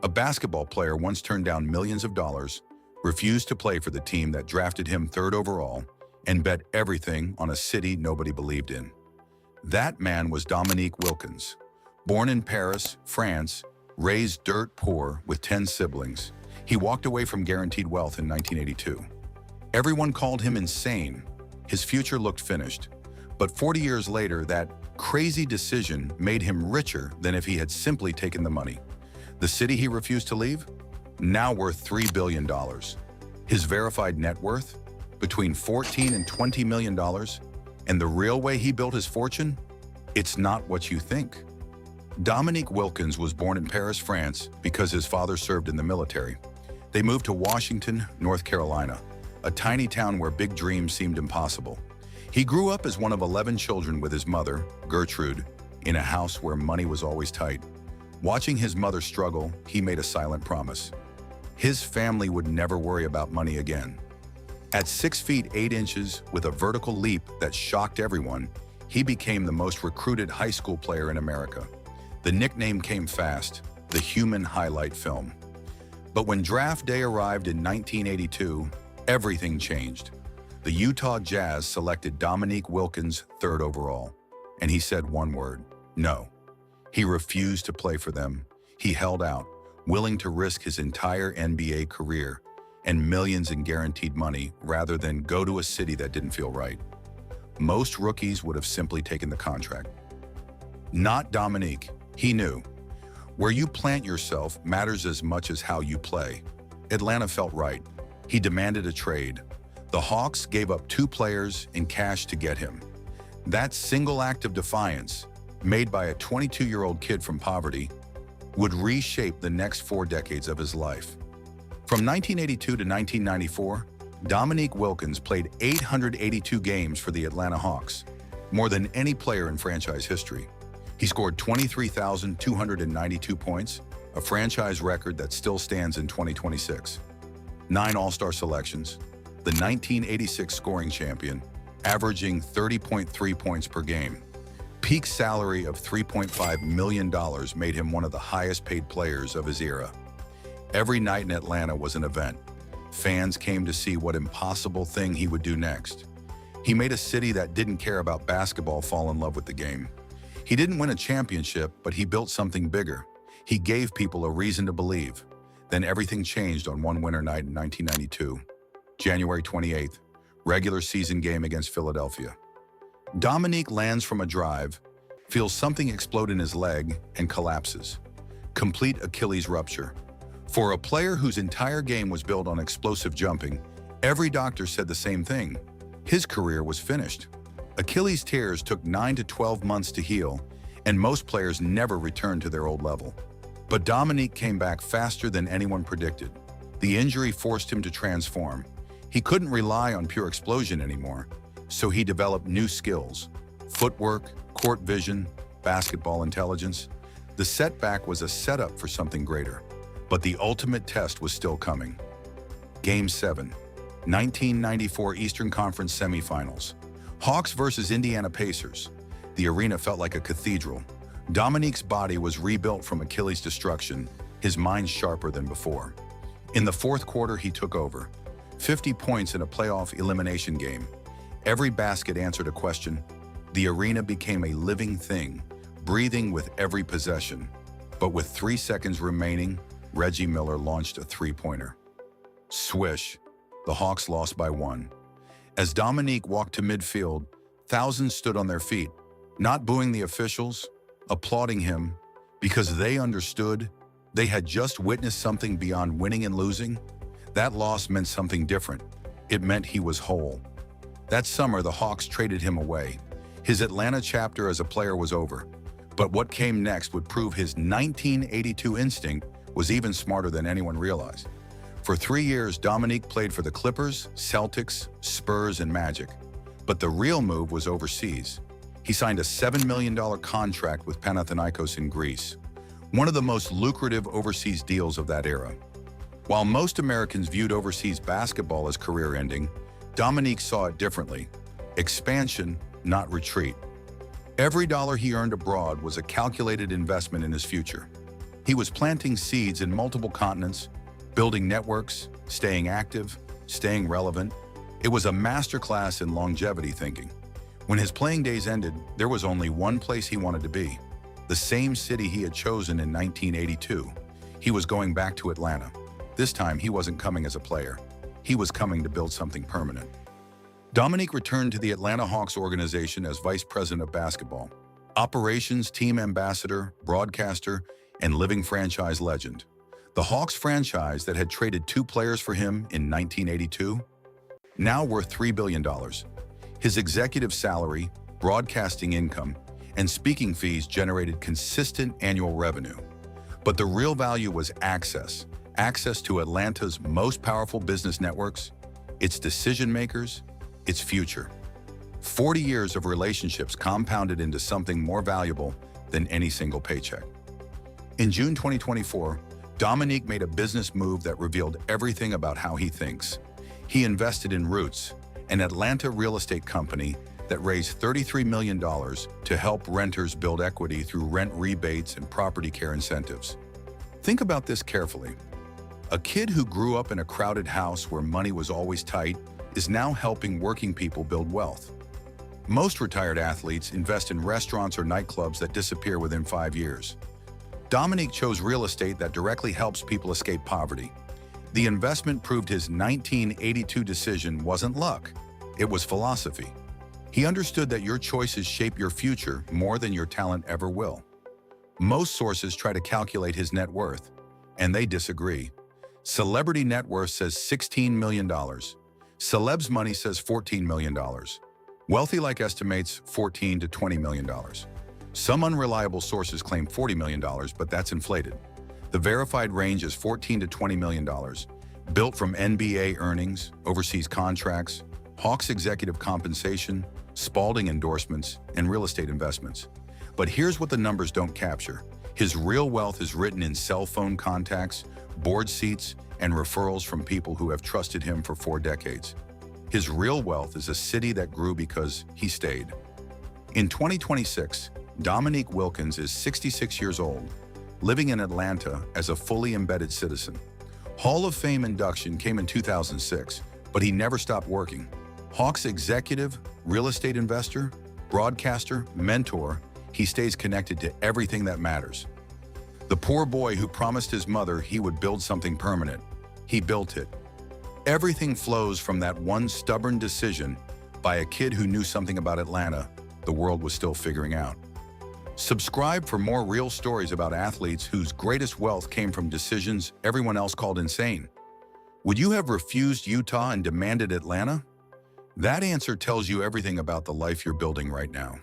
A basketball player once turned down millions of dollars, refused to play for the team that drafted him third overall, and bet everything on a city nobody believed in. That man was Dominique Wilkins. Born in Paris, France, raised dirt poor with 10 siblings, he walked away from guaranteed wealth in 1982. Everyone called him insane. His future looked finished. But 40 years later, that crazy decision made him richer than if he had simply taken the money. The city he refused to leave? Now worth $3 billion. His verified net worth? Between $14 and $20 million. And the real way he built his fortune? It's not what you think. Dominique Wilkins was born in Paris, France, because his father served in the military. They moved to Washington, North Carolina, a tiny town where big dreams seemed impossible. He grew up as one of 11 children with his mother, Gertrude, in a house where money was always tight. Watching his mother struggle, he made a silent promise. His family would never worry about money again. At 6 feet 8 inches, with a vertical leap that shocked everyone, he became the most recruited high school player in America. The nickname came fast, the human highlight film. But when draft day arrived in 1982, everything changed. The Utah Jazz selected Dominique Wilkins third overall, and he said one word: no. He refused to play for them. He held out, willing to risk his entire NBA career and millions in guaranteed money rather than go to a city that didn't feel right. Most rookies would have simply taken the contract. Not Dominique. He knew. Where you plant yourself matters as much as how you play. Atlanta felt right. He demanded a trade. The Hawks gave up 2 players in cash to get him. That single act of defiance, made by a 22-year-old kid from poverty, would reshape the next 4 decades of his life. From 1982 to 1994, Dominique Wilkins played 882 games for the Atlanta Hawks, more than any player in franchise history. He scored 23,292 points, a franchise record that still stands in 2026. 9 All-Star selections, the 1986 scoring champion, averaging 30.3 points per game. Peak salary of $3.5 million made him one of the highest-paid players of his era. Every night in Atlanta was an event. Fans came to see what impossible thing he would do next. He made a city that didn't care about basketball fall in love with the game. He didn't win a championship, but he built something bigger. He gave people a reason to believe. Then everything changed on one winter night in 1992. January 28th, regular season game against Philadelphia. Dominique lands from a drive, feels something explode in his leg, and collapses. Complete Achilles rupture. For a player whose entire game was built on explosive jumping, every doctor said the same thing. His career was finished. Achilles tears took 9 to 12 months to heal, and most players never returned to their old level. But Dominique came back faster than anyone predicted. The injury forced him to transform. He couldn't rely on pure explosion anymore, so he developed new skills: footwork, court vision, basketball intelligence. The setback was a setup for something greater, but the ultimate test was still coming. Game 7, 1994 Eastern Conference Semifinals. Hawks versus Indiana Pacers. The arena felt like a cathedral. Dominique's body was rebuilt from Achilles' destruction, his mind sharper than before. In the fourth quarter, he took over. 50 points in a playoff elimination game. Every basket answered a question. The arena became a living thing, breathing with every possession. But with 3 seconds remaining, Reggie Miller launched a three-pointer. Swish. The Hawks lost by 1. As Dominique walked to midfield, thousands stood on their feet, not booing the officials, applauding him, because they understood they had just witnessed something beyond winning and losing. That loss meant something different. It meant he was whole. That summer, the Hawks traded him away. His Atlanta chapter as a player was over. But what came next would prove his 1982 instinct was even smarter than anyone realized. For 3 years, Dominique played for the Clippers, Celtics, Spurs, and Magic. But the real move was overseas. He signed a $7 million contract with Panathinaikos in Greece, one of the most lucrative overseas deals of that era. While most Americans viewed overseas basketball as career-ending, Dominique saw it differently: expansion, not retreat. Every dollar he earned abroad was a calculated investment in his future. He was planting seeds in multiple continents, building networks, staying active, staying relevant. It was a masterclass in longevity thinking. When his playing days ended, there was only one place he wanted to be, the same city he had chosen in 1982. He was going back to Atlanta. This time, he wasn't coming as a player. He was coming to build something permanent. Dominique returned to the Atlanta Hawks organization as vice president of basketball, operations team ambassador, broadcaster, and living franchise legend. The Hawks franchise that had traded 2 players for him in 1982, now worth $3 billion. His executive salary, broadcasting income, and speaking fees generated consistent annual revenue. But the real value was access to Atlanta's most powerful business networks, its decision-makers, its future. 40 years of relationships compounded into something more valuable than any single paycheck. In June 2024, Dominique made a business move that revealed everything about how he thinks. He invested in Roots, an Atlanta real estate company that raised $33 million to help renters build equity through rent rebates and property care incentives. Think about this carefully. A kid who grew up in a crowded house where money was always tight is now helping working people build wealth. Most retired athletes invest in restaurants or nightclubs that disappear within 5 years. Dominique chose real estate that directly helps people escape poverty. The investment proved his 1982 decision wasn't luck, it was philosophy. He understood that your choices shape your future more than your talent ever will. Most sources try to calculate his net worth, and they disagree. Celebrity net worth says $16 million. Celebs Money says $14 million. Wealthy Like estimates $14 to $20 million. Some unreliable sources claim $40 million, but that's inflated. The verified range is $14 to $20 million, built from NBA earnings, overseas contracts, Hawks executive compensation, Spalding endorsements, and real estate investments. But here's what the numbers don't capture. His real wealth is written in cell phone contacts, board seats, and referrals from people who have trusted him for 4 decades. His real wealth is a city that grew because he stayed. In 2026, Dominique Wilkins is 66 years old, living in Atlanta as a fully embedded citizen. Hall of Fame induction came in 2006, but he never stopped working. Hawks executive, real estate investor, broadcaster, mentor, he stays connected to everything that matters. The poor boy who promised his mother he would build something permanent. He built it. Everything flows from that one stubborn decision by a kid who knew something about Atlanta the world was still figuring out. Subscribe for more real stories about athletes whose greatest wealth came from decisions everyone else called insane. Would you have refused Utah and demanded Atlanta? That answer tells you everything about the life you're building right now.